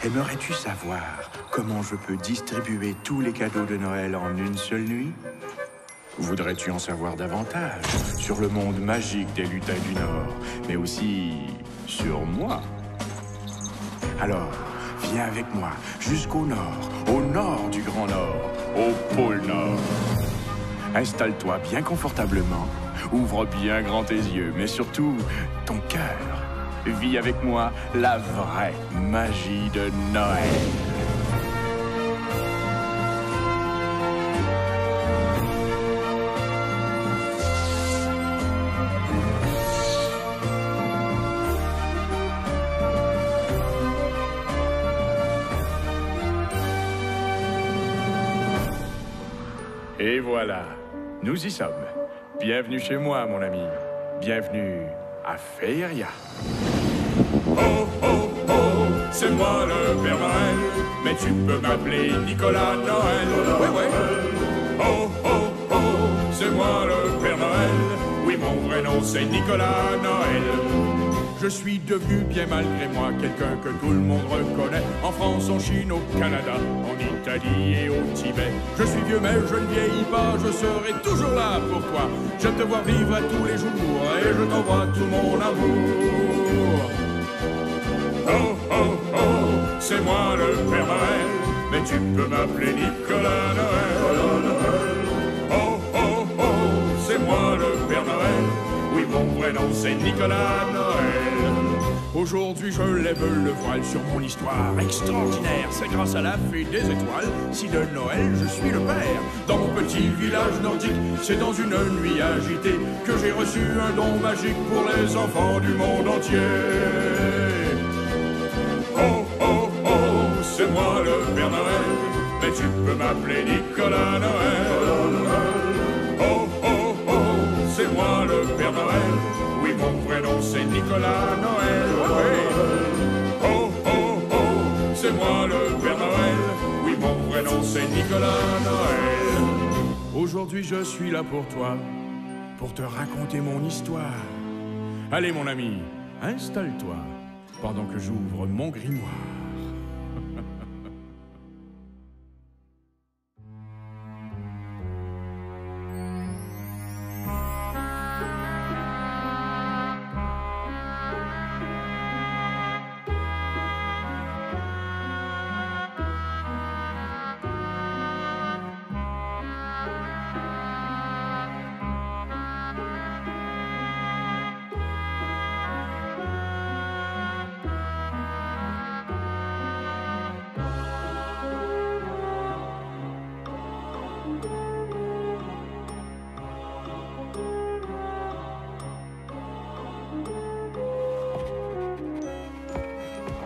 Aimerais-tu savoir comment je peux distribuer tous les cadeaux de Noël en une seule nuit? Voudrais-tu en savoir davantage sur le monde magique des lutins du Nord, mais aussi sur moi? Alors, viens avec moi jusqu'au nord du Grand Nord, au pôle Nord. Installe-toi bien confortablement, ouvre bien grand tes yeux, mais surtout ton cœur. Vis avec moi la vraie magie de Noël. Et voilà, nous y sommes. Bienvenue chez moi, mon ami. Bienvenue à Féeria. Oh, oh, oh, c'est moi le Père Noël, mais tu peux m'appeler Nicolas Noël. Ouais, ouais. Oh, oh, oh, c'est moi le Père Noël. Oui, mon vrai nom c'est Nicolas Noël. Je suis devenu bien malgré moi quelqu'un que tout le monde reconnaît. En France, en Chine, au Canada, en Italie et au Tibet. Je suis vieux mais je ne vieillis pas, je serai toujours là pour toi. J'aime te voir vivre à tous les jours et je t'envoie tout mon amour. Oh, oh, oh, c'est moi le Père Noël, mais tu peux m'appeler Nicolas Noël. Oh, oh, oh, c'est moi le Père Noël. Oui, mon vrai nom c'est Nicolas Noël. Aujourd'hui je lève le voile sur mon histoire extraordinaire. C'est grâce à la fée des étoiles, si de Noël je suis le père. Dans mon petit village nordique, c'est dans une nuit agitée que j'ai reçu un don magique pour les enfants du monde entier. Oh, oh, oh, c'est moi le Père Noël, mais tu peux m'appeler Nicolas Noël. Oh, oh, oh, c'est moi le Père Noël. Oui, mon vrai nom c'est Nicolas Noël. Oui. Oh, oh, oh, c'est moi le Père Noël. Oui, mon vrai nom c'est Nicolas Noël. Aujourd'hui je suis là pour toi, pour te raconter mon histoire. Allez mon ami, installe-toi pendant que j'ouvre mon grimoire.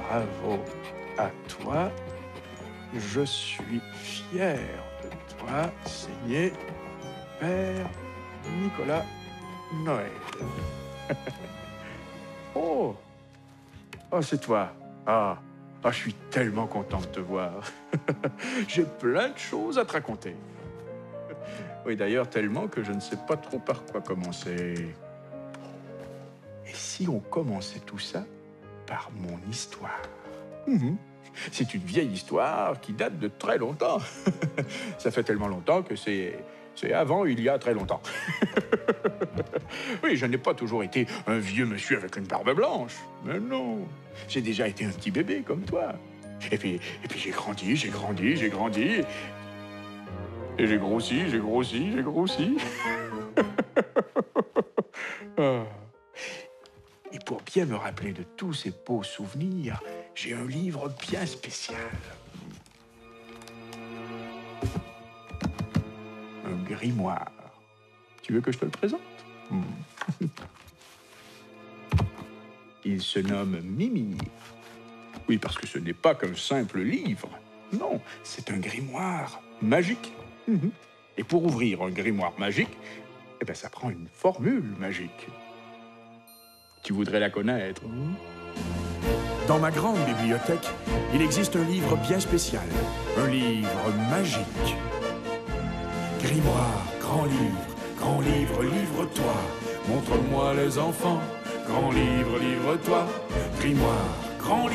Bravo à toi. Je suis fier de toi, signé Père Nicolas Noël. Oh, oh, c'est toi. Ah, je suis tellement content de te voir. J'ai plein de choses à te raconter. Oui, d'ailleurs, tellement que je ne sais pas trop par quoi commencer. Et si on commençait tout ça par mon histoire? C'est une vieille histoire qui date de très longtemps. Ça fait tellement longtemps que c'est avant il y a très longtemps. Oui, je n'ai pas toujours été un vieux monsieur avec une barbe blanche. Mais non, j'ai déjà été un petit bébé comme toi. Et puis j'ai grandi, j'ai grandi, j'ai grandi. Et j'ai grossi, j'ai grossi, j'ai grossi. Et pour bien me rappeler de tous ces beaux souvenirs, j'ai un livre bien spécial. Un grimoire. Tu veux que je te le présente? Il se nomme Mimi. Oui, parce que ce n'est pas qu'un simple livre. Non, c'est un grimoire magique. Et pour ouvrir un grimoire magique, eh ben, ça prend une formule magique. Tu voudrais la connaître? Dans ma grande bibliothèque, il existe un livre bien spécial. Un livre magique. Grimoire, grand livre, livre-toi. Montre-moi les enfants. Grand livre, livre-toi. Grimoire, grand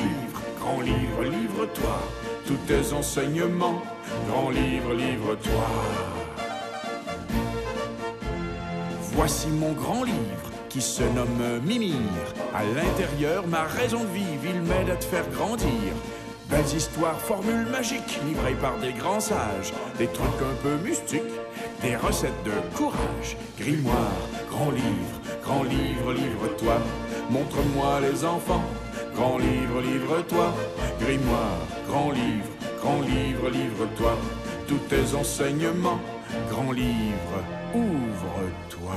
Grand livre, livre-toi tous tes enseignements. Grand livre, livre-toi. Voici mon grand livre qui se nomme Mimir. À l'intérieur, ma raison de vivre, il m'aide à te faire grandir. Belles histoires, formules magiques, livrées par des grands sages. Des trucs un peu mystiques, des recettes de courage. Grimoire, grand livre, livre-toi. Montre-moi les enfants. Grand livre, livre-toi. Grimoire, grand livre, livre-toi. Tous tes enseignements. Grand livre, ouvre-toi.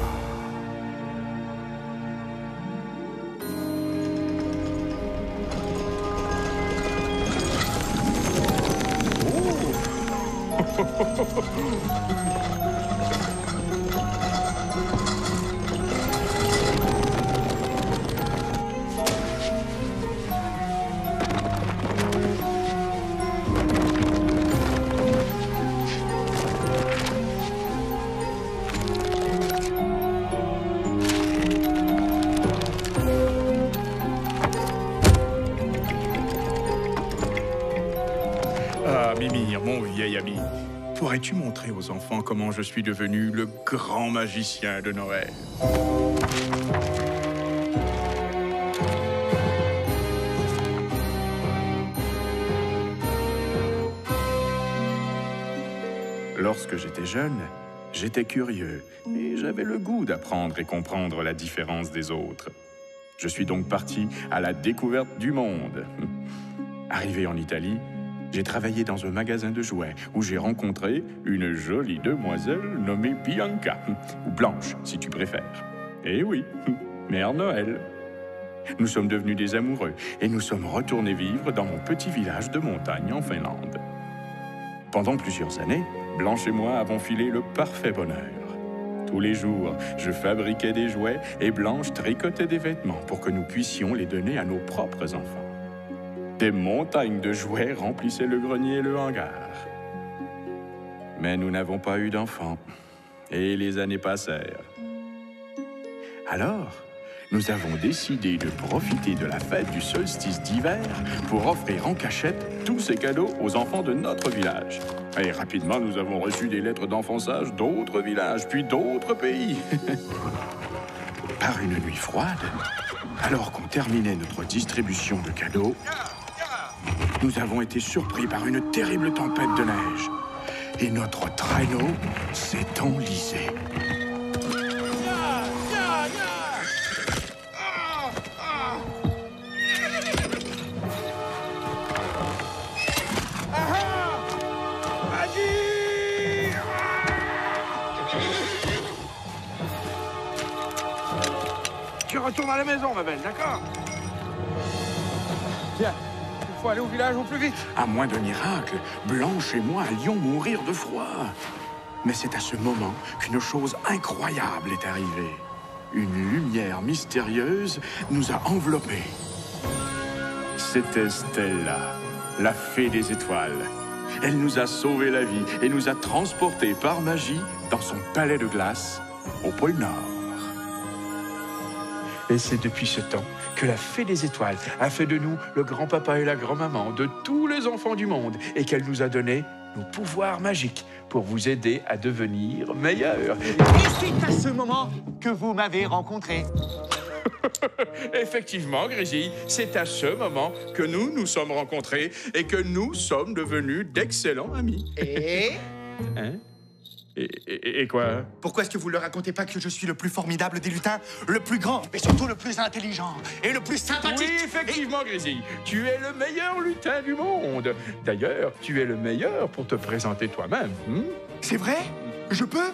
Ah, Mimir, mon vieil ami, pourrais-tu montrer aux enfants comment je suis devenu le grand magicien de Noël? Lorsque j'étais jeune, j'étais curieux et j'avais le goût d'apprendre et comprendre la différence des autres. Je suis donc parti à la découverte du monde. Arrivé en Italie, j'ai travaillé dans un magasin de jouets où j'ai rencontré une jolie demoiselle nommée Bianca, ou Blanche, si tu préfères. Eh oui, Mère Noël. Nous sommes devenus des amoureux et nous sommes retournés vivre dans mon petit village de montagne en Finlande. Pendant plusieurs années, Blanche et moi avons filé le parfait bonheur. Tous les jours, je fabriquais des jouets et Blanche tricotait des vêtements pour que nous puissions les donner à nos propres enfants. Des montagnes de jouets remplissaient le grenier et le hangar. Mais nous n'avons pas eu d'enfants. Et les années passèrent. Alors, nous avons décidé de profiter de la fête du solstice d'hiver pour offrir en cachette tous ces cadeaux aux enfants de notre village. Et rapidement, nous avons reçu des lettres d'enfonçage d'autres villages, puis d'autres pays. Par une nuit froide, alors qu'on terminait notre distribution de cadeaux, nous avons été surpris par une terrible tempête de neige. Et notre traîneau s'est enlisé. Tu retournes à la maison, ma belle, d'accord? Tiens. Il faut aller au village au plus vite. À moins d'un miracle, Blanche et moi allions mourir de froid. Mais c'est à ce moment qu'une chose incroyable est arrivée. Une lumière mystérieuse nous a enveloppés. C'était Stella, la fée des étoiles. Elle nous a sauvé la vie et nous a transportés par magie dans son palais de glace au pôle Nord. Et c'est depuis ce temps que la Fée des Étoiles a fait de nous le grand-papa et la grand-maman de tous les enfants du monde et qu'elle nous a donné nos pouvoirs magiques pour vous aider à devenir meilleurs. Et c'est à ce moment que vous m'avez rencontré. Effectivement, Grésille, c'est à ce moment que nous nous sommes rencontrés et que nous sommes devenus d'excellents amis. Et... Hein? Et quoi? Pourquoi est-ce que vous ne leur racontez pas que je suis le plus formidable des lutins, le plus grand, mais surtout le plus intelligent et le plus sympathique? Oui, effectivement, Grésille, tu es le meilleur lutin du monde. D'ailleurs, tu es le meilleur pour te présenter toi-même. C'est vrai? Je peux?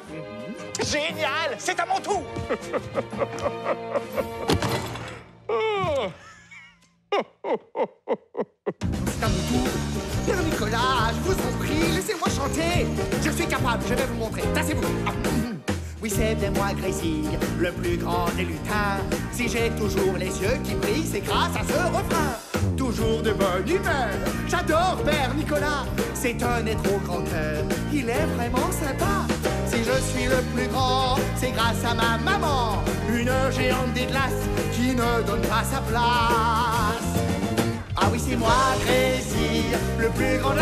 Génial! C'est à mon tour! C'est à mon tour. Père Nicolas, je vous en prie, laissez-moi chanter. Je suis capable, je vais vous montrer. Tassez-vous. Oui, c'est bien moi, Grésille, le plus grand des lutins. Si j'ai toujours les yeux qui brillent, c'est grâce à ce refrain. Toujours de bonne humeur, j'adore Père Nicolas. C'est un être au grand cœur, il est vraiment sympa. Si je suis le plus grand, c'est grâce à ma maman, une géante des glaces qui ne donne pas sa place. Ah oui, oui, c'est moi, Grésir, le plus grand de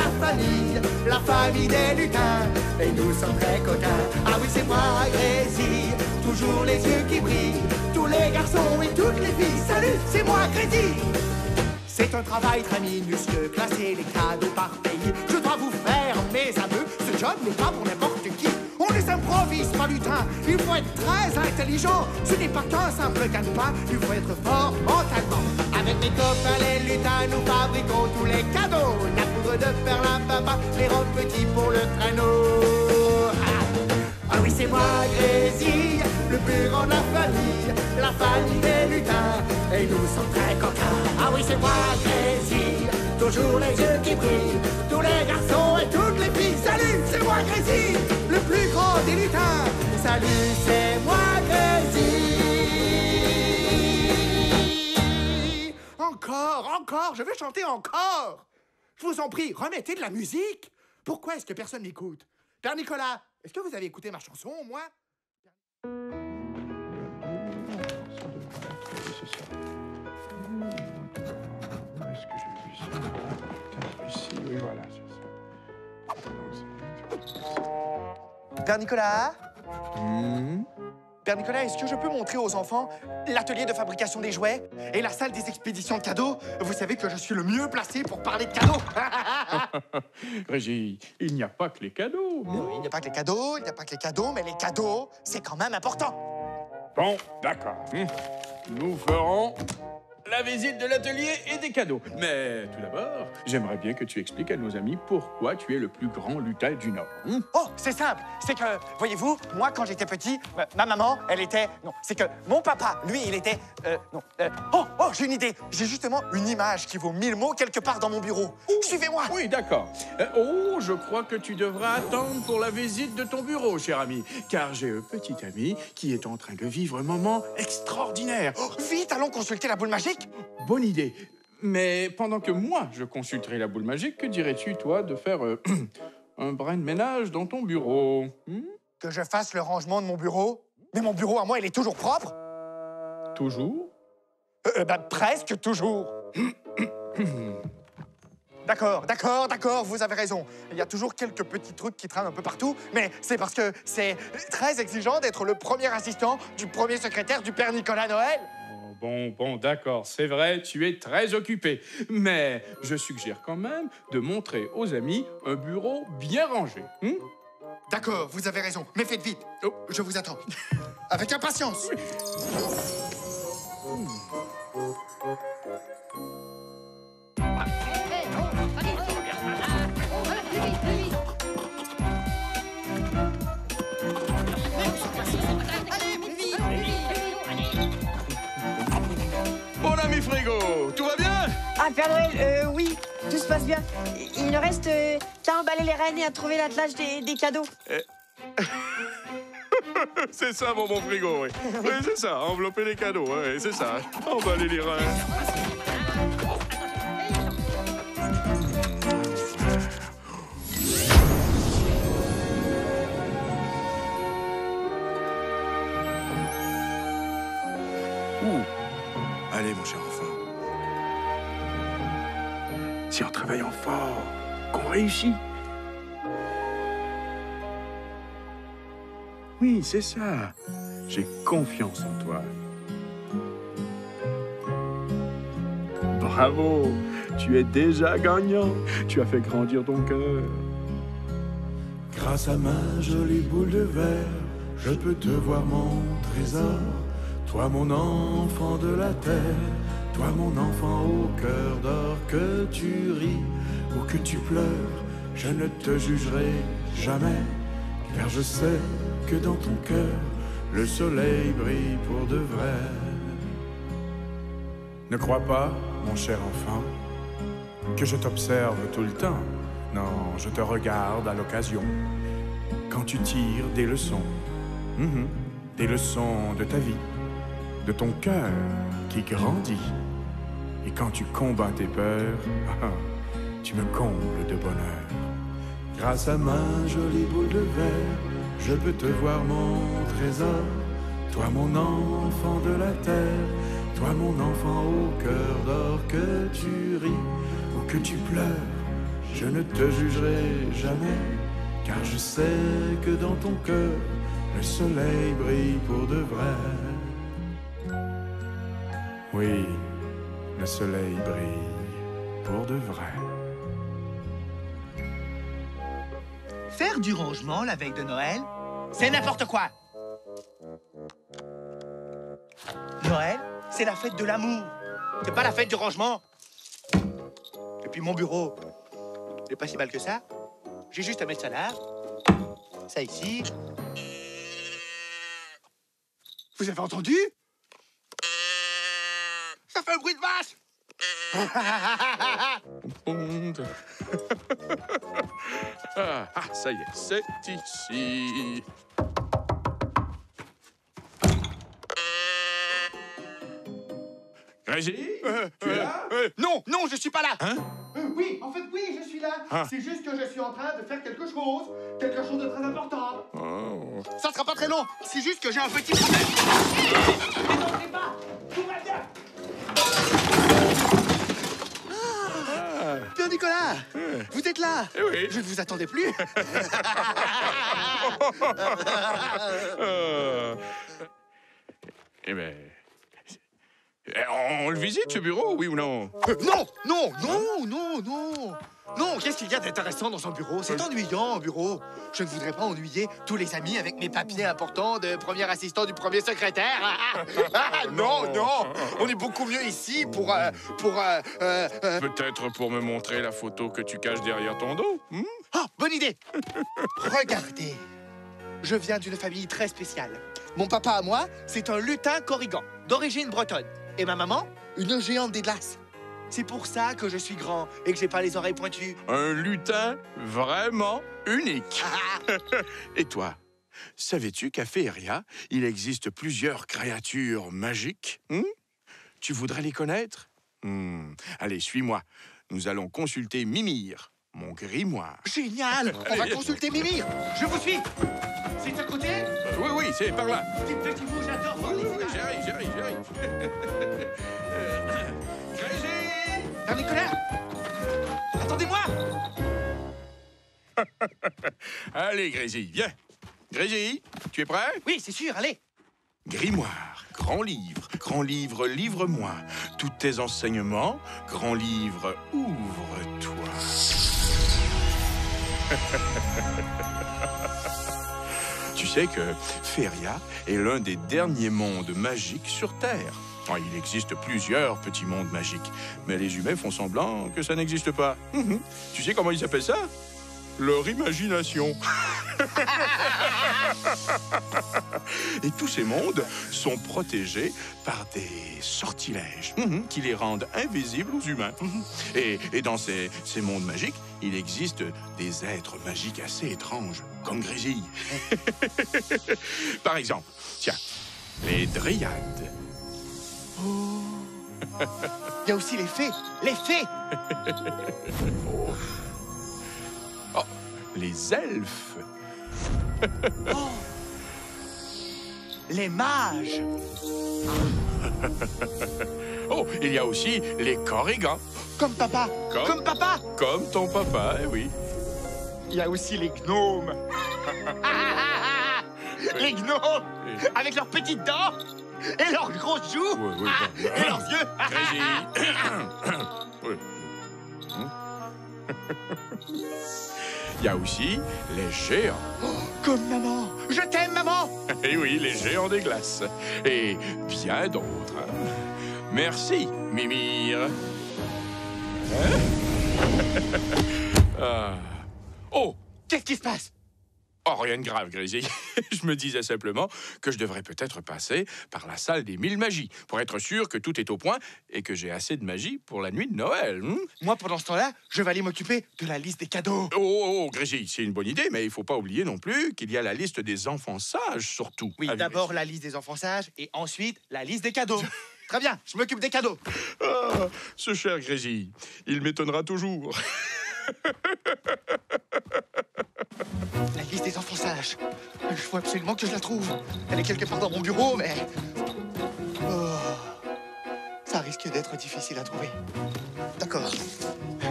la famille des lutins. Et nous sommes très coquins. Ah oui, c'est moi, Grésir, toujours les yeux qui brillent. Tous les garçons et toutes les filles, salut, c'est moi, Grésir. C'est un travail très minutieux, classer les cadeaux par pays. Je dois vous faire mes aveux, ce job n'est pas pour n'importe qui. On ne s'improvise pas, lutin, il faut être très intelligent. Ce n'est pas qu'un simple cadenas, il faut être fort mentalement. Avec mes copains les lutins, nous fabriquons tous les cadeaux. La poudre de perlimpinpin, les robes petits pour le traîneau. Ah oui, c'est moi, Grésir, le plus grand de la famille des lutins. Et nous sommes très coquins. Ah oui, c'est moi, Grésir, toujours les yeux qui brillent. Tous les garçons et toutes les filles, salut, c'est moi, Grésir, le plus grand des lutins. Salut, c'est moi, Grésir. Encore, je veux chanter encore. Je vous en prie, remettez de la musique. Pourquoi est-ce que personne m'écoute? Père Nicolas, est-ce que vous avez écouté ma chanson, au moins? Est-ce que j'ai vu ça? Ici, oui, voilà, c'est ça. Père Nicolas? Père Nicolas, est-ce que je peux montrer aux enfants l'atelier de fabrication des jouets et la salle des expéditions de cadeaux? Vous savez que je suis le mieux placé pour parler de cadeaux. Régis, il n'y a pas que les cadeaux. Oui, il n'y a pas que les cadeaux, mais les cadeaux, c'est quand même important. Bon, d'accord. Nous ferons la visite de l'atelier et des cadeaux. Mais tout d'abord, j'aimerais bien que tu expliques à nos amis pourquoi tu es le plus grand lutin du Nord. Oh, c'est simple. C'est que, voyez-vous, moi, quand j'étais petit, ma maman, elle était... Non, c'est que mon papa, lui, il était... Oh, j'ai une idée. J'ai justement une image qui vaut 1000 mots quelque part dans mon bureau. Suivez-moi. Oui, d'accord. Je crois que tu devras attendre pour la visite de ton bureau, cher ami, car j'ai un petit ami qui est en train de vivre un moment extraordinaire. Vite, allons consulter la boule magique. Bonne idée. Mais pendant que moi, je consulterai la boule magique, que dirais-tu, toi, de faire un brin de ménage dans ton bureau? Que je fasse le rangement de mon bureau? Mais mon bureau, à moi, il est toujours propre? Toujours? Presque toujours. D'accord, vous avez raison. Il y a toujours quelques petits trucs qui traînent un peu partout, mais c'est parce que c'est très exigeant d'être le premier assistant du premier secrétaire du Père Nicolas Noël. Bon, d'accord, c'est vrai, tu es très occupé. Mais je suggère quand même de montrer aux amis un bureau bien rangé. D'accord, vous avez raison, mais faites vite. Je vous attends. Avec impatience. Mon ami Frigo, tout va bien? Ah, Père Noël, oui, tout se passe bien. Il ne reste qu'à emballer les rennes et à trouver l'attelage des cadeaux. C'est ça, mon bon Frigo, oui. Oui, c'est ça, envelopper les cadeaux, oui, c'est ça. Emballer les reins. Allez, mon cher enfant. C'est en travaillant fort qu'on réussit. Oui, c'est ça. J'ai confiance en toi. Bravo, tu es déjà gagnant. Tu as fait grandir ton cœur. Grâce à ma jolie boule de verre, je peux te voir mon trésor. Toi mon enfant de la terre, toi mon enfant au cœur d'or, que tu ris ou que tu pleures, je ne te jugerai jamais, car je sais que dans ton cœur, le soleil brille pour de vrai. Ne crois pas, mon cher enfant, que je t'observe tout le temps. Non, je te regarde à l'occasion, quand tu tires des leçons, des leçons de ta vie, de ton cœur qui grandit. Et quand tu combats tes peurs, tu me combles de bonheur. Grâce à ma jolie boule de verre, je peux te voir mon trésor. Toi mon enfant de la terre, toi mon enfant au cœur d'or, que tu ris que tu pleures, je ne te jugerai jamais, car je sais que dans ton cœur, le soleil brille pour de vrai. Oui, le soleil brille pour de vrai. Faire du rangement la veille de Noël, c'est n'importe quoi. Noël, c'est la fête de l'amour. C'est pas la fête du rangement. Et puis mon bureau, il est pas si mal que ça. J'ai juste à mettre ça là, ça ici. Vous avez entendu? Ça fait un bruit de vache. Ça y est, c'est ici. Grésy, tu es là? Non, non, je suis pas là. Hein? Oui, en fait, oui, je suis là. C'est juste que je suis en train de faire quelque chose de très important. Oh. Ça sera pas très long. C'est juste que j'ai un petit problème. Mais n'entrez pas. Tout va bien. Père Nicolas, vous êtes là. Eh oui. Je ne vous attendais plus. Eh ben... On le visite, ce bureau, oui ou non? Non, non, non, non, non. Non, qu'est-ce qu'il y a d'intéressant dans son bureau? C'est ennuyant, un bureau. Je ne voudrais pas ennuyer tous les amis avec mes papiers importants de premier assistant du premier secrétaire. Non, non. On est beaucoup mieux ici pour Peut-être pour me montrer la photo que tu caches derrière ton dos. Oh, bonne idée. Regardez. Je viens d'une famille très spéciale. Mon papa à moi, c'est un lutin corrigan, d'origine bretonne. Et ma maman, une géante des glaces. C'est pour ça que je suis grand et que j'ai pas les oreilles pointues. Un lutin vraiment unique. Et toi, savais-tu qu'à Féeria, il existe plusieurs créatures magiques? Tu voudrais les connaître? Allez, suis-moi. Nous allons consulter Mimir, mon grimoire. Génial. On va consulter Mimir. Je vous suis. C'est à côté? Oui, c'est par là. Des petits bouts, j'adore voir les images. J'arrive. Grésy! Père Nicolas, attendez-moi. Allez, Grésy, viens. Grésy, tu es prêt? Oui, c'est sûr, allez. Grimoire, grand livre, livre-moi. Tous tes enseignements, grand livre, ouvre-toi. Tu sais que Féeria est l'un des derniers mondes magiques sur Terre. Il existe plusieurs petits mondes magiques, mais les humains font semblant que ça n'existe pas. Tu sais comment ils appellent ça? Leur imagination. Et tous ces mondes sont protégés par des sortilèges qui les rendent invisibles aux humains. Et dans ces mondes magiques, il existe des êtres magiques assez étranges, comme Grésy. Par exemple, tiens, les dryades. Il y a aussi les fées. Les fées. Oh, les elfes. Les mages. Oh, il y a aussi les corrigans. Comme papa. Comme papa. Comme ton papa, oui. Il y a aussi les gnomes. Les gnomes, avec leurs petites dents et leurs grosses joues et leurs yeux. Il y a aussi les géants. Comme maman. Je t'aime, maman. Et oui, les géants des glaces. Et bien d'autres. Merci, Mimir. Oh! Qu'est-ce qui se passe? Oh, rien de grave, Grésy. Je me disais simplement que je devrais peut-être passer par la salle des 1000 magies pour être sûr que tout est au point et que j'ai assez de magie pour la nuit de Noël. Moi, pendant ce temps-là, je vais aller m'occuper de la liste des cadeaux. Oh, Grésy, c'est une bonne idée, mais il faut pas oublier non plus qu'il y a la liste des enfants sages, surtout. Oui, d'abord la liste des enfants sages et ensuite la liste des cadeaux. Très bien, je m'occupe des cadeaux. Ah, ce cher Grésy, il m'étonnera toujours. La liste des enfants sages. Il faut absolument que je la trouve. Elle est quelque part dans mon bureau, mais... Oh, ça risque d'être difficile à trouver. D'accord,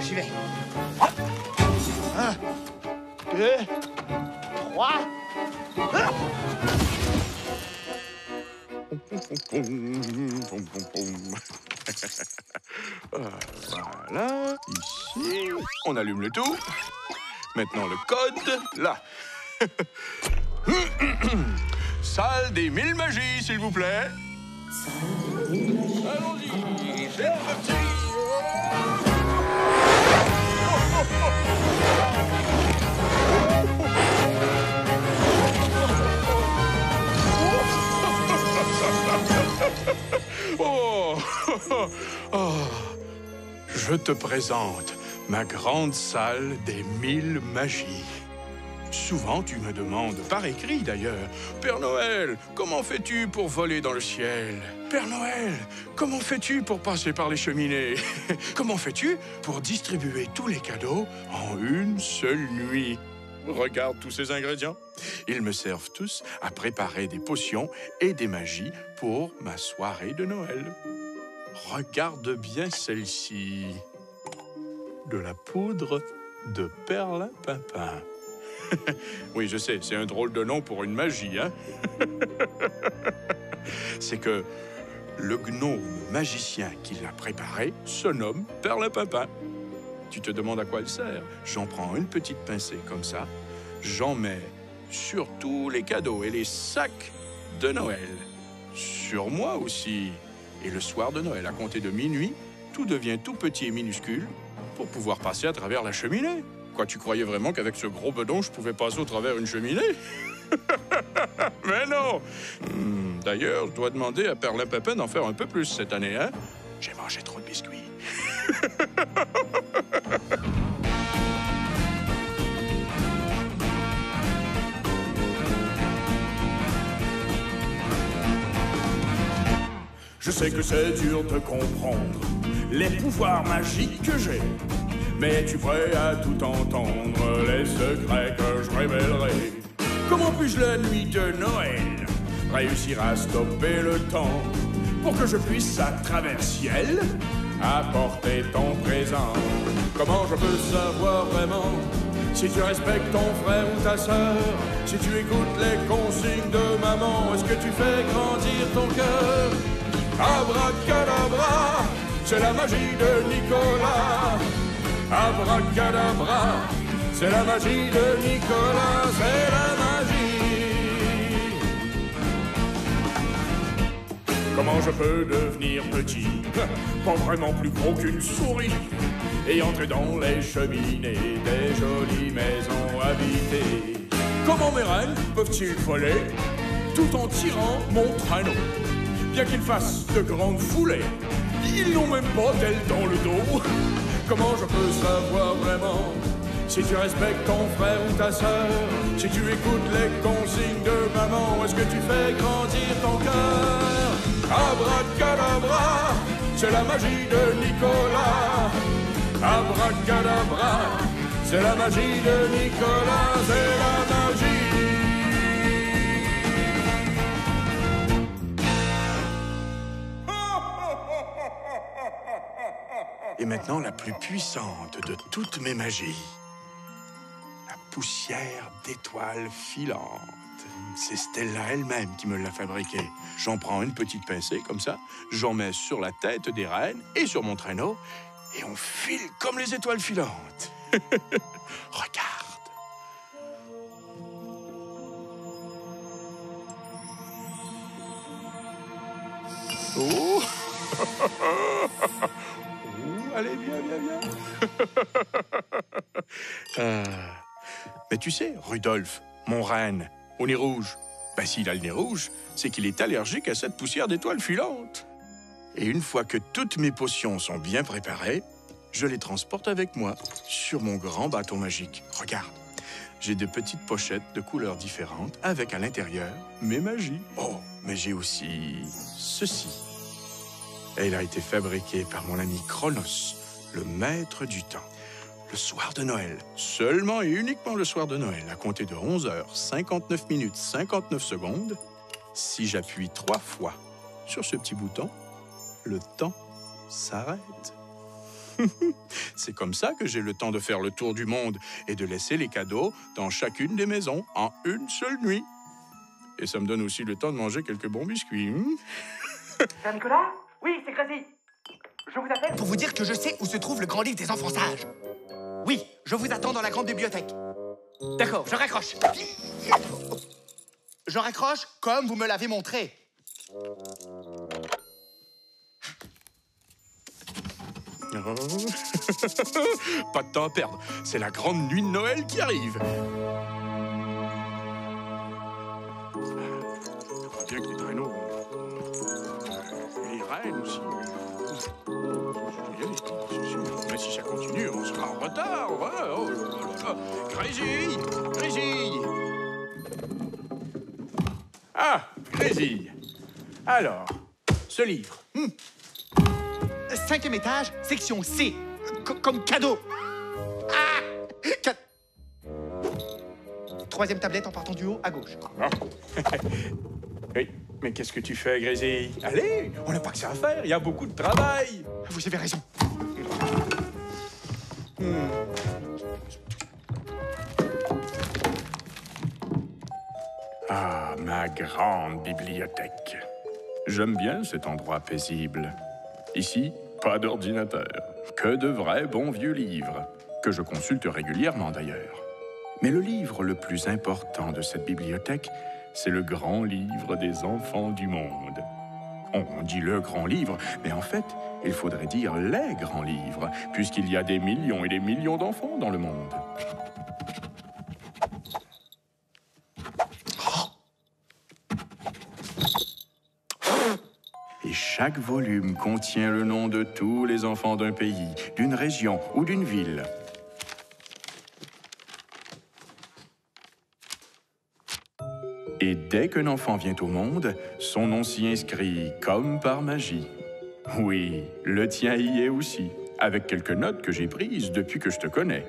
j'y vais. 1, 2, 3... Voilà, ici. On allume le tout. Maintenant le code, là. Salle des 1000 magies, s'il vous plaît. Allons-y, c'est parti. Oh, oh, je te présente ma grande salle des 1000 magies. Souvent, tu me demandes, par écrit d'ailleurs, « Père Noël, comment fais-tu pour voler dans le ciel? Père Noël, comment fais-tu pour passer par les cheminées? Comment fais-tu pour distribuer tous les cadeaux en une seule nuit? » Regarde tous ces ingrédients. Ils me servent tous à préparer des potions et des magies pour ma soirée de Noël. Regarde bien celle-ci. De la poudre de perlimpinpin. Oui, je sais, c'est un drôle de nom pour une magie, hein? C'est que le gnome magicien qui l'a préparé se nomme Perlimpinpin. Tu te demandes à quoi elle sert? J'en prends une petite pincée comme ça, j'en mets sur tous les cadeaux et les sacs de Noël. Sur moi aussi. Et le soir de Noël, à compter de minuit, tout devient tout petit et minuscule pour pouvoir passer à travers la cheminée. Quoi, tu croyais vraiment qu'avec ce gros bedon, je pouvais passer au travers une cheminée? Mais non! D'ailleurs, je dois demander à Perlimpinpin d'en faire un peu plus cette année, hein? J'ai mangé trop de biscuits. Je sais que c'est dur de comprendre les pouvoirs magiques que j'ai. Mais es-tu prêt à tout entendre, les secrets que je révélerai? Comment puis-je la nuit de Noël réussir à stopper le temps pour que je puisse à travers ciel apporter ton présent? Comment je peux savoir vraiment si tu respectes ton frère ou ta sœur, si tu écoutes les consignes de maman, est-ce que tu fais grandir ton cœur? Abracadabra, c'est la magie de Nicolas. Abracadabra, c'est la magie de Nicolas, c'est la magie. Comment je peux devenir petit, pas vraiment plus gros qu'une souris, et entrer dans les cheminées des jolies maisons habitées? Comment mes reines peuvent-ils voler tout en tirant mon traîneau? Bien qu'ils fassent de grandes foulées, ils n'ont même pas d'aile dans le dos. Comment je peux savoir vraiment si tu respectes ton frère ou ta sœur, si tu écoutes les consignes de maman, est-ce que tu fais grandir ton cœur? Abracadabra, c'est la magie de Nicolas. Abracadabra, c'est la magie de Nicolas, c'est la magie. Et maintenant, la plus puissante de toutes mes magies. La poussière d'étoiles filantes. C'est Stella elle-même qui me l'a fabriquée. J'en prends une petite pincée, comme ça. J'en mets sur la tête des reines et sur mon traîneau. Et on file comme les étoiles filantes. Regarde. Oh. Allez, viens, viens. Mais tu sais, Rudolph, mon renne, au nez rouge, ben s'il a le nez rouge, c'est qu'il est allergique à cette poussière d'étoiles filantes. Et une fois que toutes mes potions sont bien préparées, je les transporte avec moi sur mon grand bâton magique. Regarde, j'ai de petites pochettes de couleurs différentes avec à l'intérieur mes magies. Oh, mais j'ai aussi ceci. Elle a été fabriquée par mon ami Chronos, le maître du temps. Le soir de Noël, seulement et uniquement le soir de Noël, à compter de 11h, 59 minutes, 59 secondes, si j'appuie 3 fois sur ce petit bouton, le temps s'arrête. C'est comme ça que j'ai le temps de faire le tour du monde et de laisser les cadeaux dans chacune des maisons en une seule nuit. Et ça me donne aussi le temps de manger quelques bons biscuits. Père Nicolas? Oui, c'est Grésy. Je vous appelle pour vous dire que je sais où se trouve le grand livre des enfants sages. Oui, je vous attends dans la grande bibliothèque. D'accord, je raccroche. Je raccroche comme vous me l'avez montré. Oh. Pas de temps à perdre, c'est la grande nuit de Noël qui arrive. Je crois bien que les traîneaux... Et les reines aussi. Mais si ça continue, on sera en retard. Grésille! Grésille! Ah, Grésille. Alors, ce livre. 5e étage, section C. Comme cadeau. Ah! 3e tablette en partant du haut à gauche. Ah. Oui, mais qu'est-ce que tu fais, Grésille? Allez, on n'a pas que ça à faire, il y a beaucoup de travail. Vous avez raison. Ah, ma grande bibliothèque. J'aime bien cet endroit paisible. Ici, pas d'ordinateur, que de vrais bons vieux livres, que je consulte régulièrement d'ailleurs. Mais le livre le plus important de cette bibliothèque, c'est le grand livre des enfants du monde. On dit le grand livre, mais en fait, il faudrait dire les grands livres, puisqu'il y a des millions et des millions d'enfants dans le monde. Et chaque volume contient le nom de tous les enfants d'un pays, d'une région ou d'une ville. Et dès qu'un enfant vient au monde, son nom s'y inscrit comme par magie. Oui, le tien y est aussi, avec quelques notes que j'ai prises depuis que je te connais.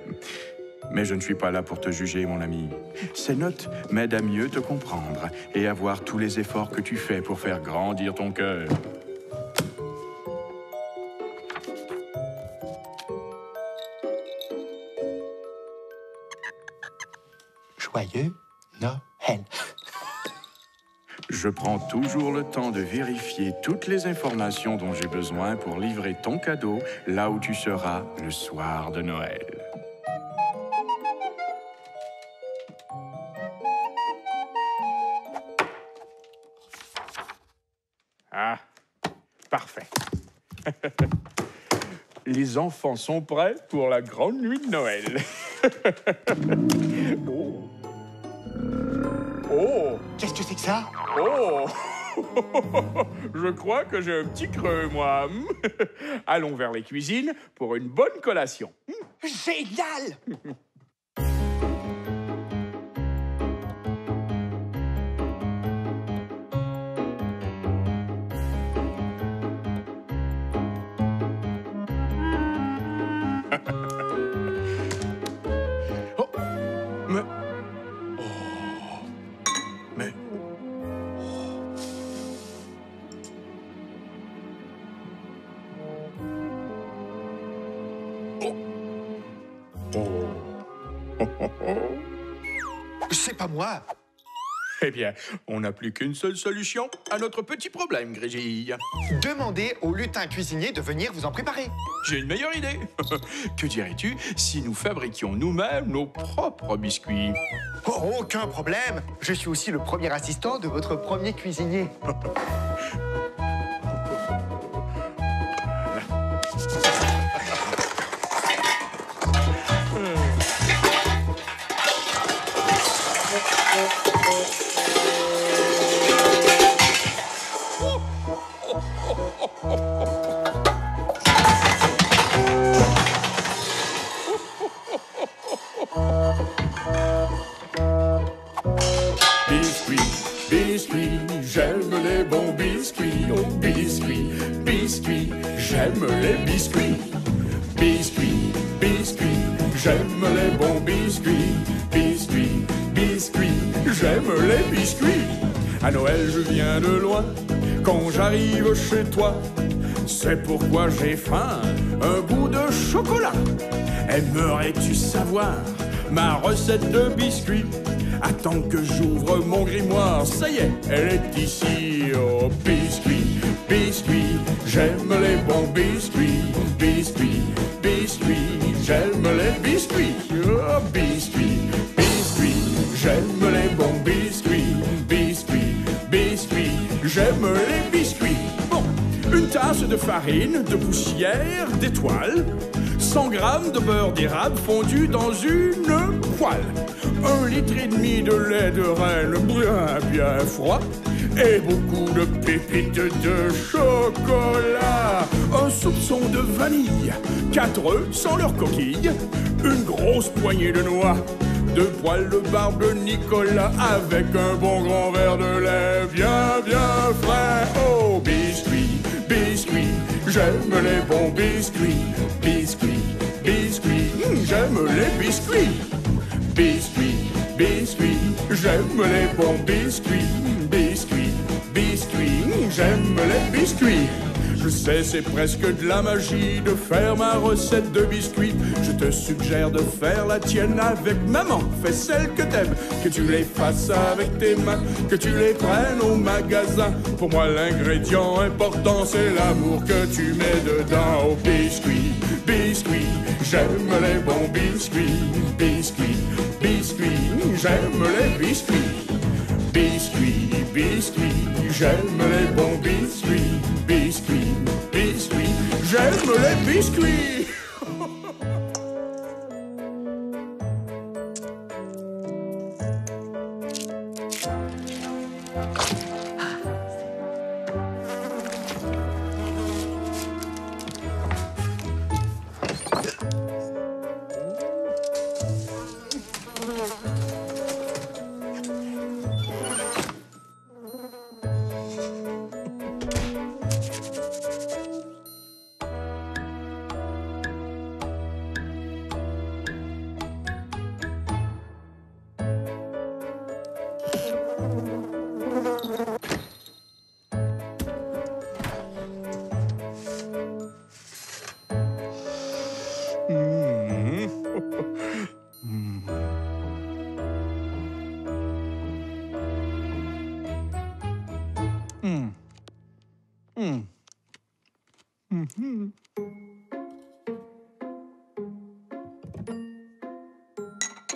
Mais je ne suis pas là pour te juger, mon ami. Ces notes m'aident à mieux te comprendre et à voir tous les efforts que tu fais pour faire grandir ton cœur. Joyeux Noël. Je prends toujours le temps de vérifier toutes les informations dont j'ai besoin pour livrer ton cadeau là où tu seras le soir de Noël. Ah, parfait. Les enfants sont prêts pour la grande nuit de Noël. Oh. Oh. Qu'est-ce que c'est que ça? Oh. Je crois que j'ai un petit creux, moi. Allons vers les cuisines pour une bonne collation. Génial! Oh. Mais... Oh. Mais... C'est pas moi. Eh bien, on n'a plus qu'une seule solution à notre petit problème, Grésille. Demandez au lutin cuisinier de venir vous en préparer. J'ai une meilleure idée. Que dirais-tu si nous fabriquions nous-mêmes nos propres biscuits? Oh, aucun problème. Je suis aussi le premier assistant de votre premier cuisinier. Biscuits, biscuits, j'aime les bons biscuits. Oh, biscuits, biscuits, j'aime les biscuits. Biscuits, biscuits, j'aime les bons biscuits. Biscuits, biscuits, j'aime les biscuits. À Noël, je viens de loin. Quand j'arrive chez toi, c'est pourquoi j'ai faim, un bout de chocolat. Aimerais-tu savoir ma recette de biscuits? Attends que j'ouvre mon grimoire, ça y est, elle est ici. Oh, biscuits, biscuits, j'aime les bons biscuits. Biscuits, biscuits, j'aime les biscuits. Oh, biscuits, biscuits, j'aime les bons biscuits. Biscuits, biscuits, j'aime les biscuits. Bon, une tasse de farine, de poussière, d'étoiles, 100 grammes de beurre d'érable fondu dans une poêle, 1,5 litre de lait de reine bien froid et beaucoup de pépites de chocolat, un soupçon de vanille, 4 œufs sans leur coquille, une grosse poignée de noix, 2 poils de barbe de Nicolas avec un bon grand verre de lait bien frais. Oh, biscuits, biscuits, j'aime les bons biscuits. Biscuits, biscuits, j'aime les biscuits. Biscuits, biscuits, j'aime les bons biscuits. Biscuits, biscuits, j'aime les biscuits. Je sais, c'est presque de la magie de faire ma recette de biscuits. Je te suggère de faire la tienne avec maman. Fais celle que t'aimes, que tu les fasses avec tes mains, que tu les prennes au magasin. Pour moi, l'ingrédient important, c'est l'amour que tu mets dedans. Oh, biscuits, biscuits, j'aime les bons biscuits. Biscuits, biscuits, j'aime les biscuits. Biscuits, biscuits, j'aime les bons biscuits. Biscuits, biscuits, j'aime les biscuits.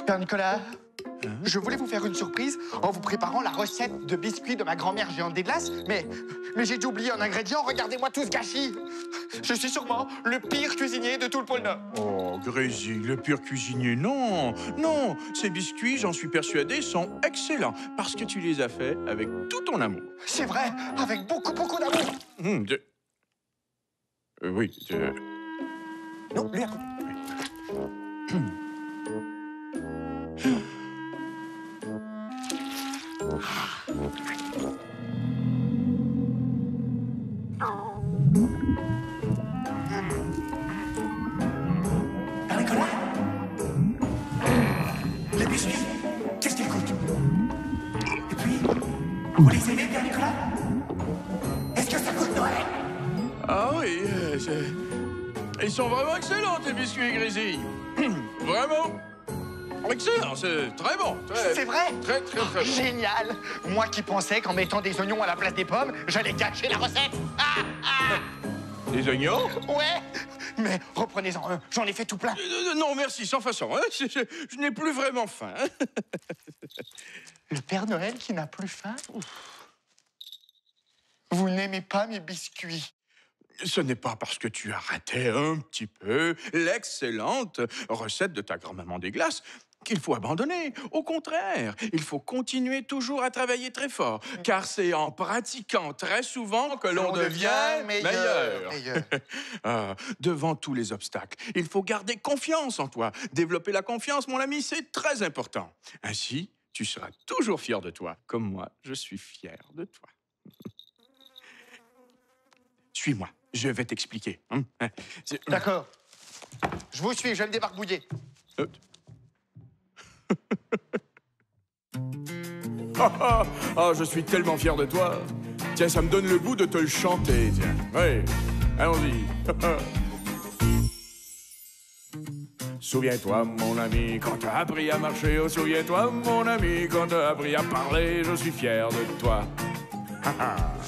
Père Nicolas, je voulais vous faire une surprise en vous préparant la recette de biscuits de ma grand-mère géante des glaces, mais j'ai dû oublier un ingrédient. Regardez-moi tout ce gâchis. Je suis sûrement le pire cuisinier de tout le pôle Nord. Oh, Grésy, le pire cuisinier, non, non. Ces biscuits, j'en suis persuadé, sont excellents parce que tu les as faits avec tout ton amour. C'est vrai, avec beaucoup d'amour. Oui, Non, lui à côté. Père Nicolas, les biscuits, qu'est-ce qu'ils coûtent? Et puis, vous les aimez, Père Nicolas? Est-ce que ça coûte Noël? Ah oui, ils sont vraiment excellents, tes biscuits, Grésy. Vraiment excellent, c'est très bon. C'est vrai? Très bon. Génial! Moi qui pensais qu'en mettant des oignons à la place des pommes, j'allais gâcher la recette. Des oignons? Ouais, mais reprenez-en un, j'en ai fait tout plein. Non, merci, sans façon. Hein. Je n'ai plus vraiment faim. Le Père Noël qui n'a plus faim? Vous n'aimez pas mes biscuits? Ce n'est pas parce que tu as raté un petit peu l'excellente recette de ta grand-maman des glaces qu'il faut abandonner. Au contraire, il faut continuer toujours à travailler très fort, car c'est en pratiquant très souvent que l'on devient meilleur. Devant tous les obstacles, il faut garder confiance en toi. Développer la confiance, mon ami, c'est très important. Ainsi, tu seras toujours fier de toi, comme moi, je suis fier de toi. Suis-moi, je vais t'expliquer. D'accord. Je vous suis, je vais le débarbouiller. Je suis tellement fier de toi. Tiens, ça me donne le goût de te le chanter, tiens. Oui. Allons-y. Souviens-toi, mon ami, quand t'as appris à marcher. Oh, souviens-toi, mon ami, quand t'as appris à parler. Je suis fier de toi.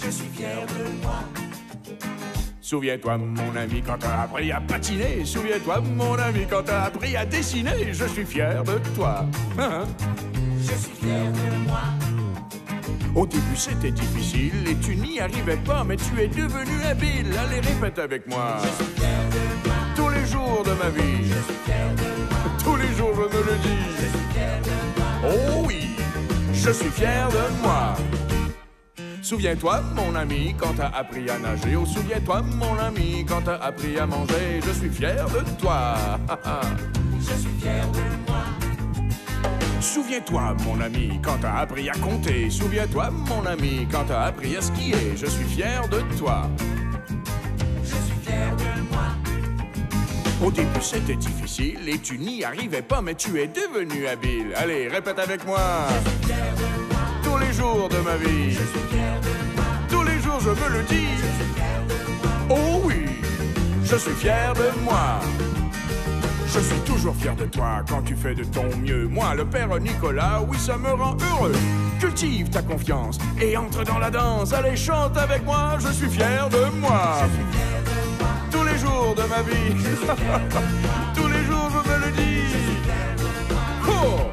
Je suis fier de moi. Souviens-toi, mon ami, quand t'as appris à patiner. Souviens-toi, mon ami, quand t'as appris à dessiner. Je suis fier de toi. Je suis fier de moi. Au début, c'était difficile et tu n'y arrivais pas, mais tu es devenu habile. Allez, répète avec moi. Je suis fier de moi. Tous les jours de ma vie. Je suis fier de moi. Tous les jours, je me le dis. Je suis fier de moi. Oh oui, je suis fier de moi. Souviens-toi, mon ami, quand t'as appris à nager. Oh, souviens-toi, mon ami, quand t'as appris à manger. Je suis fier de toi. Je suis fier de moi. Souviens-toi, mon ami, quand t'as appris à compter. Souviens-toi, mon ami, quand t'as appris à skier. Je suis fier de toi. Je suis fier de moi. Au début, c'était difficile et tu n'y arrivais pas, mais tu es devenu habile. Allez, répète avec moi. Je suis fier de moi. Tous les jours de ma vie. Je suis fier de moi. Tous les jours, je me le dis. Je suis fier de moi. Oh oui, je suis fier de moi. Je suis toujours fier de toi quand tu fais de ton mieux. Moi, le père Nicolas, oui, ça me rend heureux. Cultive ta confiance et entre dans la danse. Allez, chante avec moi, je suis fier de moi. Je suis fier de moi. Tous les jours de ma vie. Tous les jours, je me le dis. Oh,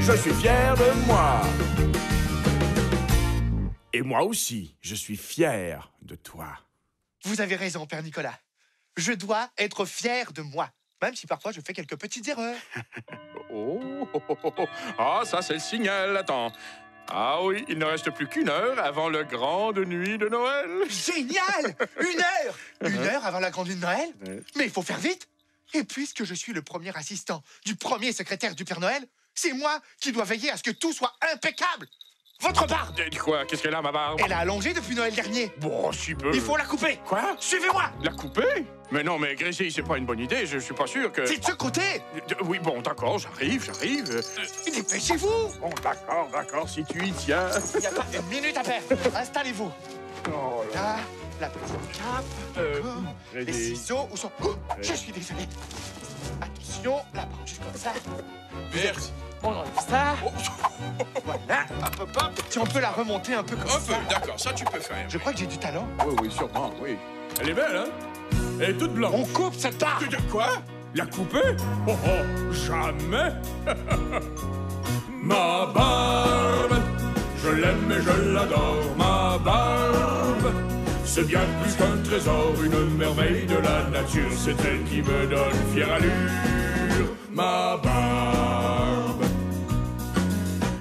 je suis fier de moi. Et moi aussi, je suis fier de toi. Vous avez raison, Père Nicolas. Je dois être fier de moi, même si parfois je fais quelques petites erreurs. Oh, ah, ça c'est le signal, attends. Ah oui, il ne reste plus qu'une heure avant la grande nuit de Noël. Génial! Une heure! Une heure avant la grande nuit de Noël? Ouais. Mais il faut faire vite. Et puisque je suis le premier assistant du premier secrétaire du Père Noël, c'est moi qui dois veiller à ce que tout soit impeccable. Votre barbe! Dis quoi? Qu'est-ce qu'elle a, ma barbe? Elle a allongé depuis Noël dernier. Bon, si peu. Il faut la couper. Quoi? Suivez-moi! La couper? Mais non, mais Gracie, c'est pas une bonne idée, je suis pas sûr que... C'est de ce côté! Oui, bon, d'accord, j'arrive. Dépêchez-vous! Bon, d'accord, si tu y tiens. Il n'y a pas une minute à perdre. Installez-vous. Oh là. Là, la petite cape. Les Gracie. ciseaux, où sont... Oh, je suis désolé. Attention, la barbe juste comme ça. Merci. On enlève ça. Oh, Voilà, hop. Si on peut la remonter un peu comme un ça. peu, d'accord, ça tu peux faire. Je crois que j'ai du talent. Oui, sûrement, oui. Elle est belle, hein? Elle est toute blanche. On coupe cette barbe. De quoi? La couper? Oh, jamais! Ma barbe, je l'aime et je l'adore, ma barbe. C'est bien plus qu'un trésor, une merveille de la nature. C'est elle qui me donne fière allure, ma barbe.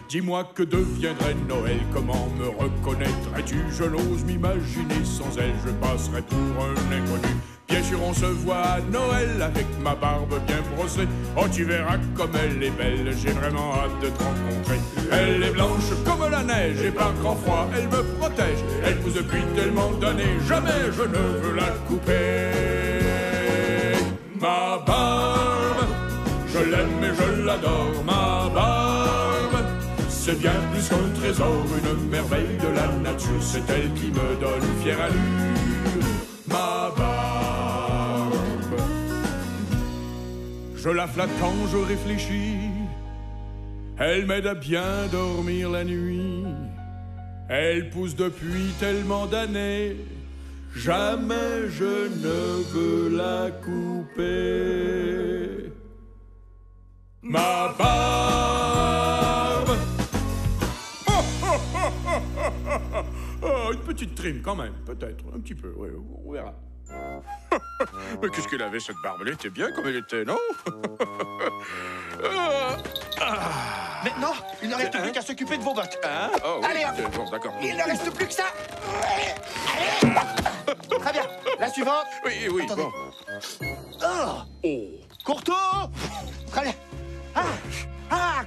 Dis-moi que deviendrait Noël, comment me reconnaîtrais-tu? Je n'ose m'imaginer, sans elle je passerais pour un inconnu. Bien sûr on se voit à Noël avec ma barbe bien brossée. Oh tu verras comme elle est belle, j'ai vraiment hâte de te rencontrer. Elle est blanche comme la neige et par grand froid elle me protège. Elle pousse depuis tellement d'années, jamais je ne veux la couper. Ma barbe, je l'aime et je l'adore, ma barbe. C'est bien plus qu'un trésor, une merveille de la nature. C'est elle qui me donne fière allure, ma barbe. Je la flatte quand je réfléchis. Elle m'aide à bien dormir la nuit. Elle pousse depuis tellement d'années. Jamais je ne veux la couper. Ma barbe. Oh, une petite trim quand même, peut-être, un petit peu, oui, on verra. Mais qu'est-ce qu'elle avait cette barbe? Elle était bien comme elle était, non? Maintenant, il ne reste plus qu'à s'occuper de vos bottes. Hein? Oh, oui. Allez, hop. Bon, d'accord. Il ne reste plus que ça. Allez. Très bien. La suivante. Oui, Attendez. bon. Oh. Courteau. Très bien.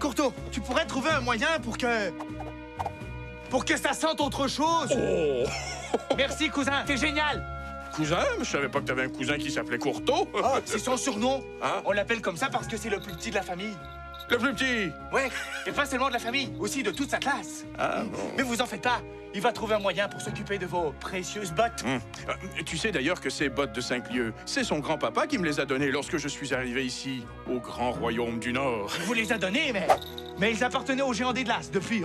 Courteau, tu pourrais trouver un moyen pour que ça sente autre chose. Oh. Merci, cousin. T'es génial. Cousin? Je savais pas que t'avais un cousin qui s'appelait Courteau. Oh, c'est son surnom. Hein? On l'appelle comme ça parce que c'est le plus petit de la famille. Le plus petit. Ouais, et pas seulement de la famille, aussi de toute sa classe. Ah bon. Mais vous en faites pas, il va trouver un moyen pour s'occuper de vos précieuses bottes. Tu sais d'ailleurs que ces bottes de 5 lieues, c'est son grand-papa qui me les a données lorsque je suis arrivé ici, au grand royaume du Nord. Il vous les a donnés, mais ils appartenaient aux géants des glaces depuis,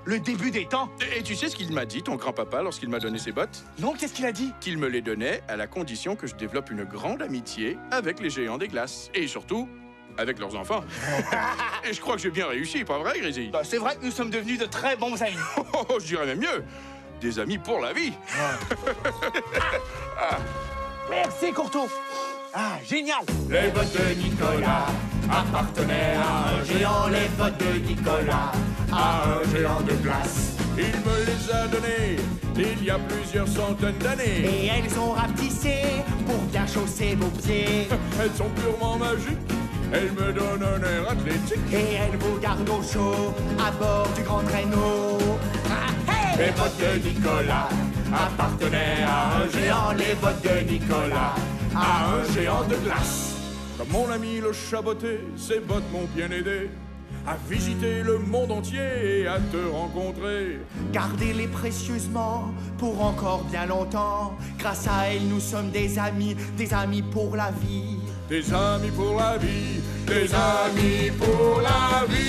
le début des temps. Et tu sais ce qu'il m'a dit, ton grand-papa, lorsqu'il m'a donné ces bottes? Non, qu'est-ce qu'il a dit? Qu'il me les donnait à la condition que je développe une grande amitié avec les géants des glaces. Et surtout, avec leurs enfants. Et je crois que j'ai bien réussi, pas vrai, Grésy? Bah, c'est vrai que nous sommes devenus de très bons amis. Oh, je dirais même mieux. Des amis pour la vie. Merci, Courteau. Ah, génial. Les bottes de Nicolas appartenaient à un géant. Les bottes de Nicolas à un géant de glace. Il me les a données il y a plusieurs centaines d'années. Et elles ont rapetissé pour bien chausser vos pieds. Elles sont purement magiques. Elles me donnent un air athlétique. Et elles vous gardent au chaud à bord du grand traîneau. Les bottes de Nicolas appartenaient à un géant. Les bottes de Nicolas à un géant de glace. Comme mon ami le chaboté, ces bottes m'ont bien aidé à visiter le monde entier et à te rencontrer. Gardez-les précieusement pour encore bien longtemps. Grâce à elles, nous sommes des amis pour la vie. Des amis pour la vie, des amis pour la vie.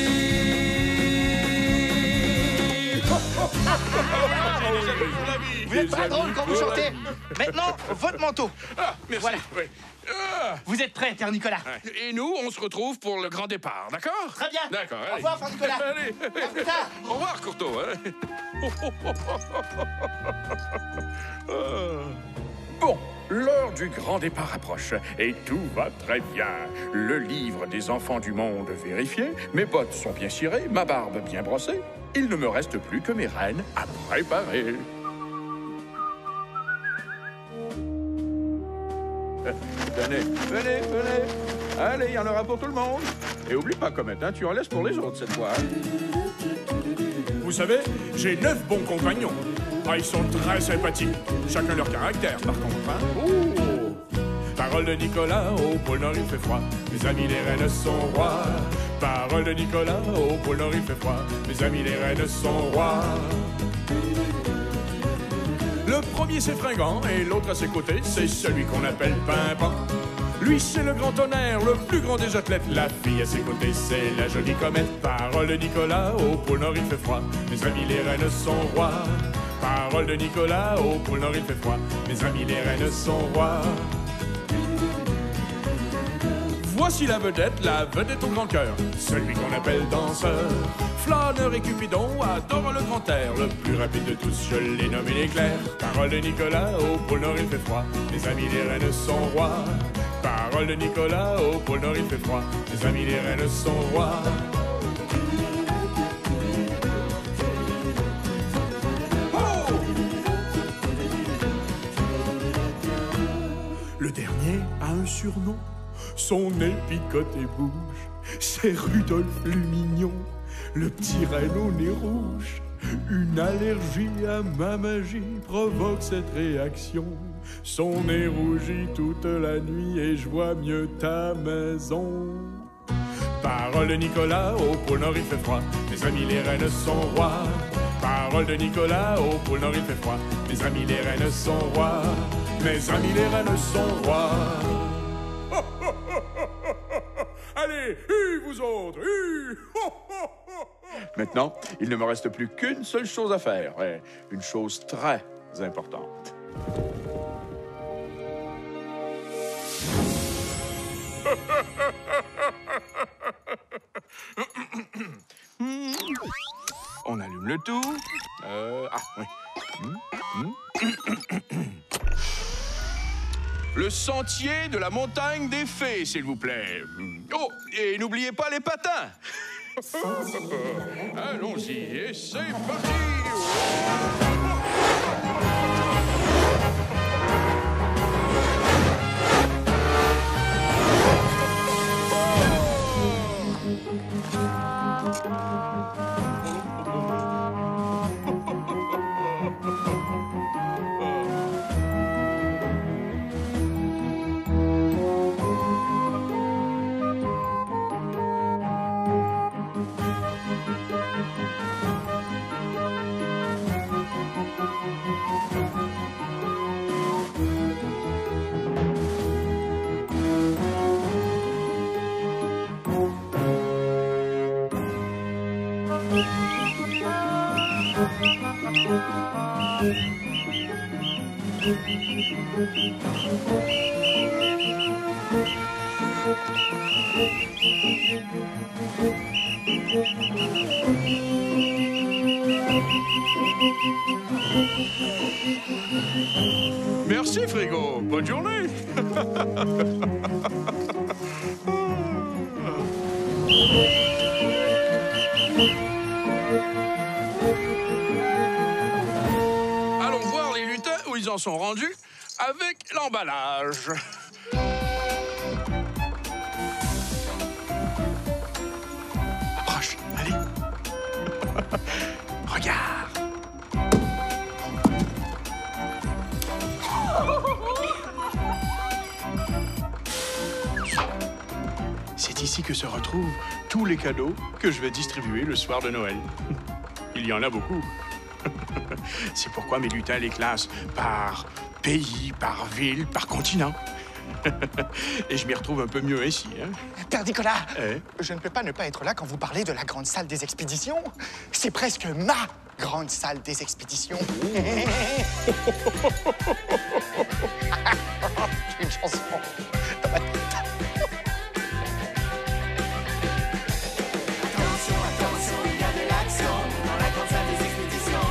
Vous êtes très drôle quand vous chantez. Maintenant, votre manteau. Ah, merci. Voilà. Oui. Ah. Vous êtes prêts, Père Nicolas? Et nous, on se retrouve pour le grand départ, d'accord? Très bien. D'accord, allez. Au revoir, Père Nicolas. Allez. À plus tard. Au revoir, Courteau. Bon, l'heure du grand départ approche et tout va très bien. Le livre des enfants du monde vérifié, mes bottes sont bien cirées, ma barbe bien brossée. Il ne me reste plus que mes rênes à préparer. Venez. Allez, il y en aura pour tout le monde. Et oublie pas, Comet, hein, tu en laisses pour les autres cette fois. Hein. Vous savez, j'ai 9 bons compagnons. Ah, ils sont très sympathiques. Chacun leur caractère, par contre. Hein. Oh. Parole de Nicolas, au pôle Nord il fait froid. Mes amis les reines sont rois. Parole de Nicolas, au pôle Nord il fait froid. Mes amis les reines sont rois. Le premier c'est Fringant et l'autre à ses côtés, c'est celui qu'on appelle Pimpant. Lui c'est le grand tonnerre, le plus grand des athlètes. La fille à ses côtés c'est la jolie Comète. Parole de Nicolas, au pôle Nord il fait froid. Mes amis les reines sont rois. Parole de Nicolas, au pôle Nord il fait froid. Mes amis les reines sont rois. Voici la vedette au grand cœur, celui qu'on appelle danseur. Flâneur et Cupidon adorent le grand air, le plus rapide de tous, je l'ai nommé l'éclair. Parole de Nicolas, au pôle Nord il fait froid, mes amis les reines sont rois. Parole de Nicolas, au pôle Nord il fait froid, mes amis les reines sont rois. Oh! Le dernier a un surnom. Son nez picote et bouge, c'est Rudolphe Lumignon, le petit renne au nez rouge. Une allergie à ma magie provoque cette réaction. Son nez rougit toute la nuit et je vois mieux ta maison. Parole de Nicolas, au pôle Nord il fait froid, mes amis les reines sont rois. Parole de Nicolas, au pôle Nord il fait froid, mes amis les reines sont rois. Mes amis les reines sont rois. Allez, vous autres, Maintenant, il ne me reste plus qu'une seule chose à faire. Ouais, une chose très importante. On allume le tout. Oui. Le sentier de la montagne des fées, s'il vous plaît. Oh, et n'oubliez pas les patins. Allons-y, et c'est parti. Merci, Frigo. Bonne journée. Allons voir les lutins où ils en sont rendus avec l'emballage. Approche, allez. Regarde. C'est ici que se retrouvent tous les cadeaux que je vais distribuer le soir de Noël. Il y en a beaucoup. C'est pourquoi mes lutins les classent par pays, par ville, par continent. Et je m'y retrouve un peu mieux ici. Hein? Père Nicolas, je ne peux pas ne pas être là quand vous parlez de la grande salle des expéditions. C'est presque ma grande salle des expéditions. J'ai une chanson dans ma tête. Attention, attention, il y a de l'action dans la grande salle des expéditions.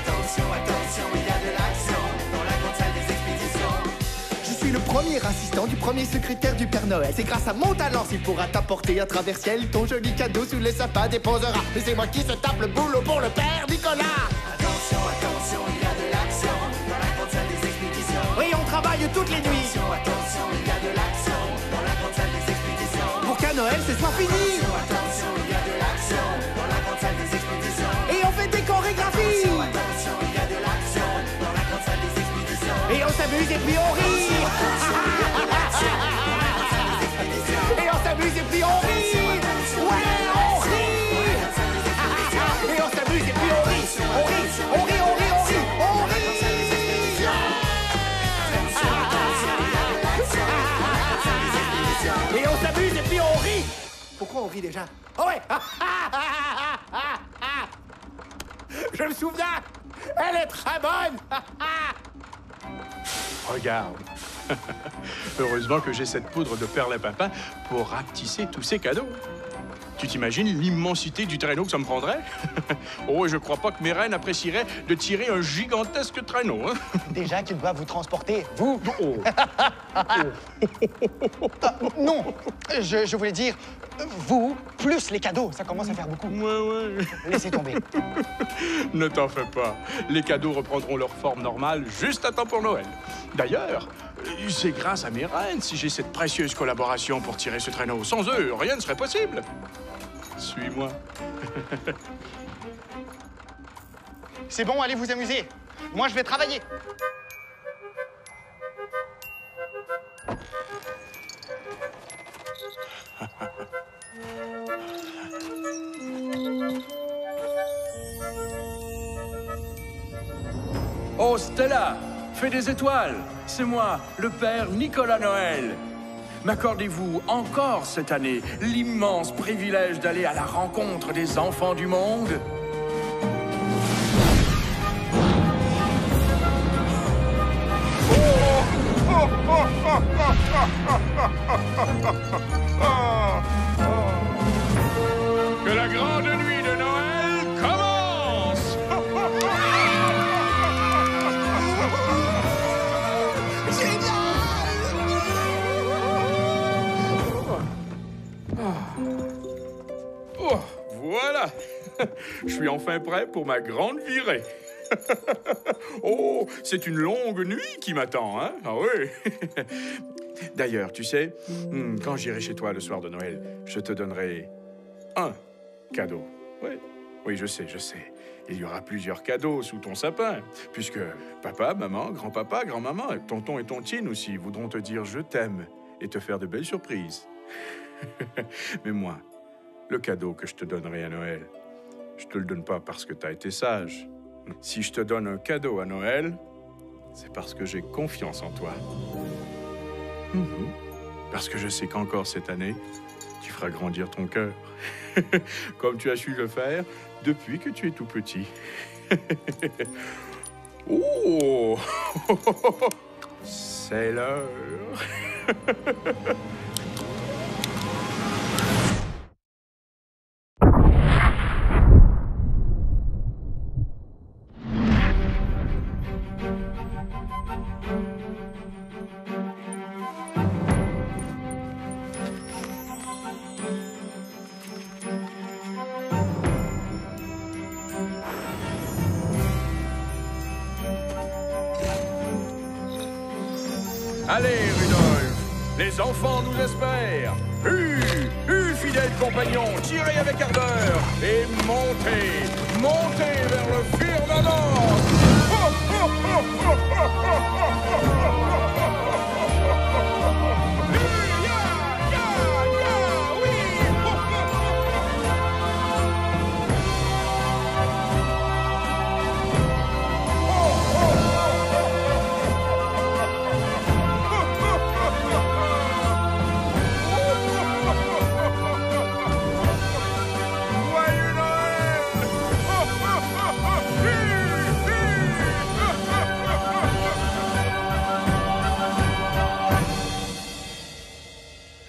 Attention, attention, il y a de l'action dans la grande salle des expéditions. Je suis le premier assistant du premier secrétaire du Père Noël. C'est grâce à mon talent s'il pourra t'apporter à travers ciel ton joli cadeau sous les sapins déposera. Et c'est moi qui se tape le boulot pour le Père Nicolas. Attention, attention, il y a de l'action dans la grande salle des expéditions. Oui, on travaille toutes les nuits. Attention, attention, il y a de l'action dans la grande salle des expéditions. Pour qu'à Noël, ce soit fini. Attention, attention, il y a de l'action dans la grande salle des expéditions. Et on fait des chorégraphies. Attention, attention, il y a de l'action dans la grande salle des expéditions. Et on s'amuse et puis on rit. Et on s'amuse et puis on rit. Ouais, on rit. Et on s'amuse et puis on rit. On rit, on rit, on rit, on rit, on rit. Et on s'amuse et puis on rit. Pourquoi on rit déjà? Oh ouais. Je me souviens. Elle est très bonne. Regarde. Heureusement que j'ai cette poudre de perlimpinpin pour rapetisser tous ces cadeaux. Tu t'imagines l'immensité du traîneau que ça me prendrait? Oh, je crois pas que mes reines apprécieraient de tirer un gigantesque traîneau. Hein? Déjà qu'ils doivent vous transporter, vous. Oh. Non, je voulais dire, vous, plus les cadeaux, ça commence à faire beaucoup. Ouais. Laissez tomber. Ne t'en fais pas. Les cadeaux reprendront leur forme normale juste à temps pour Noël. D'ailleurs, c'est grâce à mes reines si j'ai cette précieuse collaboration pour tirer ce traîneau. Sans eux, rien ne serait possible. Suis-moi. C'est bon, allez vous amuser. Moi, je vais travailler. Oh Stella, fais des étoiles. C'est moi, le Père Nicolas Noël. M'accordez-vous encore cette année l'immense privilège d'aller à la rencontre des enfants du monde? Que la grande nuit de Noël commence! Oh, voilà! Je suis enfin prêt pour ma grande virée. Oh, c'est une longue nuit qui m'attend, hein? Ah oui! D'ailleurs, tu sais, quand j'irai chez toi le soir de Noël, je te donnerai un cadeau. Oui, je sais. Il y aura plusieurs cadeaux sous ton sapin, puisque papa, maman, grand-papa, grand-maman, tonton et tontine aussi voudront te dire « je t'aime » et te faire de belles surprises. Mais moi, le cadeau que je te donnerai à Noël, je te le donne pas parce que tu as été sage. Si je te donne un cadeau à Noël, c'est parce que j'ai confiance en toi. Parce que je sais qu'encore cette année, qui fera grandir ton cœur, comme tu as su le faire depuis que tu es tout petit. Oh, c'est l'heure. Allez, Rudolph, les enfants nous espèrent. Fidèles compagnons, tirez avec ardeur et montez vers le firmament.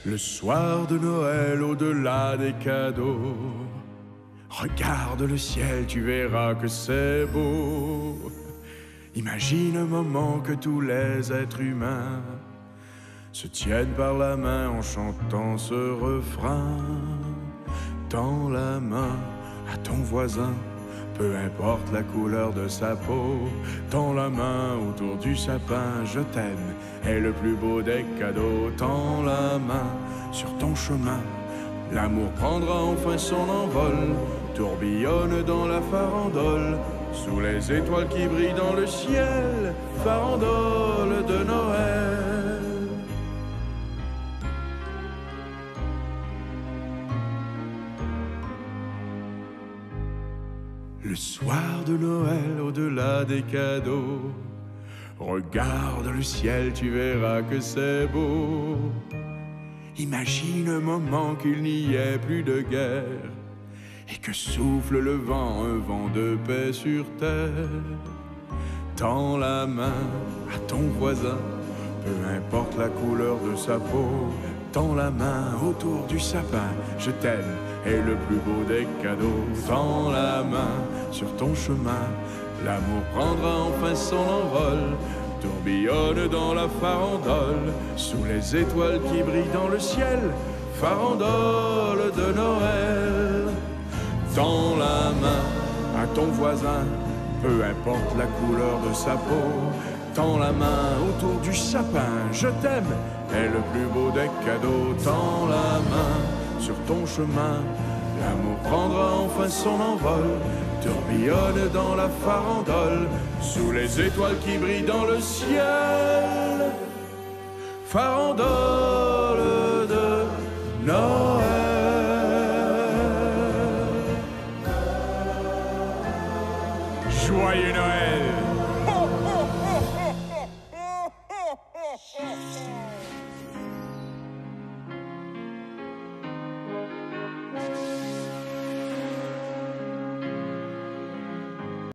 Le soir de Noël, au-delà des cadeaux, regarde le ciel, tu verras que c'est beau. Imagine un moment que tous les êtres humains se tiennent par la main en chantant ce refrain. Tends la main à ton voisin, peu importe la couleur de sa peau. Tends la main autour du sapin, je t'aime est le plus beau des cadeaux. Tends la main sur ton chemin, l'amour prendra enfin son envol. Tourbillonne dans la farandole, sous les étoiles qui brillent dans le ciel. Farandole de Noël. Le soir de Noël, au-delà des cadeaux, regarde le ciel, tu verras que c'est beau. Imagine un moment qu'il n'y ait plus de guerre et que souffle le vent, un vent de paix sur terre. Tends la main à ton voisin, peu importe la couleur de sa peau. Tends la main autour du sapin, je t'aime est le plus beau des cadeaux. Tends la main sur ton chemin, l'amour prendra enfin son envol. Tourbillonne dans la farandole, sous les étoiles qui brillent dans le ciel. Farandole de Noël. Tends la main à ton voisin, peu importe la couleur de sa peau. Tends la main autour du sapin, je t'aime est le plus beau des cadeaux. Tends la main sur ton chemin, l'amour prendra enfin son envol. Tourbillonne dans la farandole, sous les étoiles qui brillent dans le ciel. Farandole